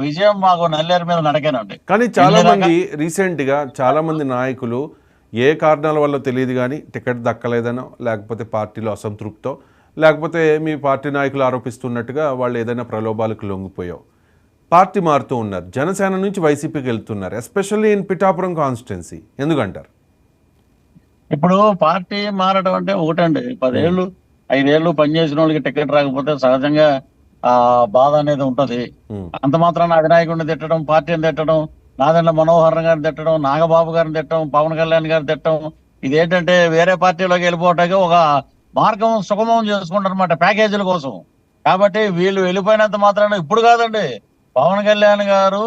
విజయం మాకు నల్లేరు మీద నడకేనండి. కానీ చాలా మంది నాయకులు ఏ కారణాల వల్ల తెలియదు కానీ టికెట్ దక్కలేదనో, లేకపోతే పార్టీలో అసంతృప్తో, లేకపోతే మీ పార్టీ నాయకులు ఆరోపిస్తున్నట్టుగా వాళ్ళు ఏదైనా ప్రలోభాలకు లొంగిపోయావు పార్టీ మారుతూ ఉన్నారు. జనసేన నుంచి వైసీపీకి వెళ్తున్నారు, ఎస్పెషల్లీ ఇన్ పిఠాపురం కాన్స్టిట్యున్సీ. ఎందుకంటారు? ఇప్పుడు పార్టీ మారడం అంటే ఒకటండి, 10 ఏళ్ళు 5 ఏళ్ళు పనిచేసిన వాళ్ళకి టికెట్ రాకపోతే సహజంగా ఆ బాధ అనేది ఉంటది. అంత మాత్రాన అధినాయకుడిని తిట్టడం, పార్టీని తిట్టడం, నాదెండ్ల మనోహర్ గారిని తిట్టడం, నాగబాబు గారిని తిట్టడం, పవన్ కళ్యాణ్ గారిని తిట్టడం, ఇదేంటంటే వేరే పార్టీలోకి వెళ్ళిపోవటానికి ఒక మార్గం సుగమం చేసుకుంటారు అనమాట ప్యాకేజీల కోసం. కాబట్టి వీళ్ళు వెళ్ళిపోయినంత మాత్రాన ఇప్పుడు కాదండి, పవన్ కళ్యాణ్ గారు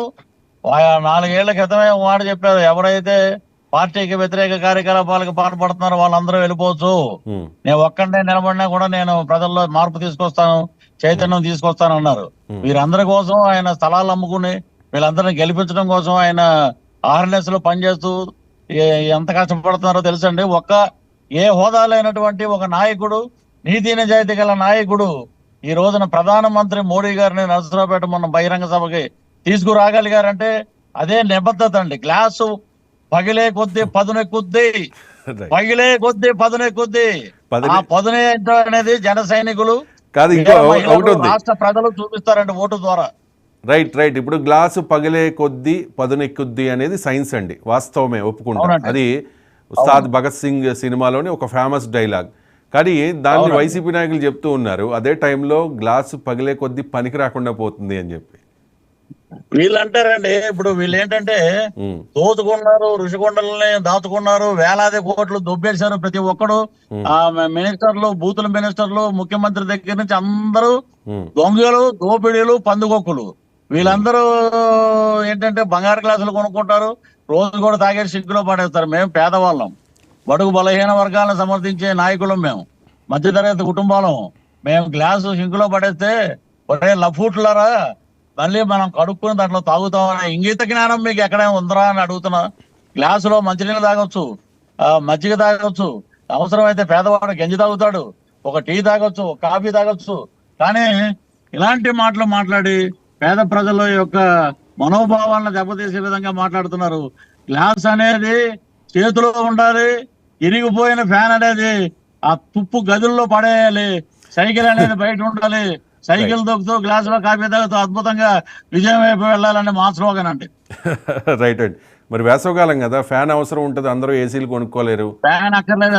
4 ఏళ్ల క్రితమే ఒక మాట చెప్పారు, ఎవరైతే పార్టీకి వ్యతిరేక కార్యకలాపాలకు పాల్పడుతున్నారో వాళ్ళందరూ వెళ్ళిపోవచ్చు, నేను ఒక్కడే నిలబడినా కూడా నేను ప్రజల్లో మార్పు తీసుకొస్తాను, చైతన్యం తీసుకొస్తాను అన్నారు. వీరందరి కోసం ఆయన స్థలాలు అమ్ముకుని వీళ్ళందరినీ గెలిపించడం కోసం ఆయన ఆర్ఎన్ఎస్ లో పనిచేస్తూ ఎంత కష్టపడుతున్నారో తెలుసండి. ఏ హోదా లేనటువంటి ఒక నాయకుడు, నీతి నిజాయితీ గల నాయకుడు ఈ రోజున ప్రధానమంత్రి మోడీ గారిని నరసరావుపేట మొన్న బహిరంగ సభకి తీసుకురాగలిగారంటే అదే నిబద్ధత అండి. గ్లాసు పగిలే కొద్దీ పదునెక్కుద్ది, పగిలే కొద్దీ పదునెక్కుద్ది. ఆ పదునే ఏంటో అనేది జన సైనికులు కాదు, రాష్ట్ర ప్రజలు చూపిస్తారండి ఓటు ద్వారా. రైట్. ఇప్పుడు గ్లాసు పగిలే కొద్దీ పదునెక్కుద్ది అనేది సైన్స్ అండి, వాస్తవమే, ఒప్పుకుంటాం. అది ఉస్తాద్ భగత్ సింగ్ సినిమాలోని ఒక ఫేమస్ డైలాగ్. కానీ దాన్ని వైసీపీ నాయకులు చెప్తూ ఉన్నారు అదే టైంలో గ్లాసు పగిలే కొద్దీ పనికి రాకుండా పోతుంది అని చెప్పి. వీళ్ళు అంటారండి, ఇప్పుడు వీళ్ళు ఏంటంటే దోచుకున్నారు, ఋషికొండలని దాచుకున్నారు, వేలాది కోట్లు దొబ్బేశారు. ప్రతి ఒక్కడు ఆ మినిస్టర్లు, బూతుల మినిస్టర్లు, ముఖ్యమంత్రి దగ్గర నుంచి అందరూ దొంగలు, దోపిడీలు, పందుకొక్కులు. వీళ్ళందరూ ఏంటంటే బంగారు గ్లాసులు కొనుక్కుంటారు, రోజు కూడా తాగేసి సింకులో పడేస్తారు. మేము పేదవాళ్ళం, బడుగు బలహీన వర్గాలను సమర్థించే నాయకులం, మేము మధ్యతరగతి కుటుంబాలం. మేము గ్లాసు సింకులో పడేస్తే ఒరే లఫూట్లారా, మళ్ళీ మనం కడుక్కుని దాంట్లో తాగుతామనే ఇంగిత జ్ఞానం మీకు ఎక్కడైనా ఉందరా అని అడుగుతున్నా. గ్లాసులో మంచినీళ్ళు తాగొచ్చు, మజ్జిగ తాగొచ్చు, అవసరమైతే పేదవాడు గంజి తాగుతాడు, ఒక టీ తాగొచ్చు, కాఫీ తాగొచ్చు. కానీ ఇలాంటి మాటలు మాట్లాడి పేద ప్రజల యొక్క మనోభావాలను దెబ్బతీసే విధంగా మాట్లాడుతున్నారు. గ్లాస్ అనేది చేతిలో ఉండాలి, ఇరిగిపోయిన ఫ్యాన్ అనేది ఆ తుప్పు గదుల్లో పడేయాలి, సైకిల్ అనేది బయట ఉండాలి, సైకిల్ దొక్కుతూ గ్లాసులో కాఫీ తాగుతూ అద్భుతంగా విజయం వైపు వెళ్ళాలని మా స్లోగన్ అంటే. రైట్. మరి వేసవకాలం కదా, ఫ్యాన్ అవసరం ఉంటుంది, అందరూ ఏసీలు కొనుక్కోలేరు, ఫ్యాన్ అక్కర్లేదు.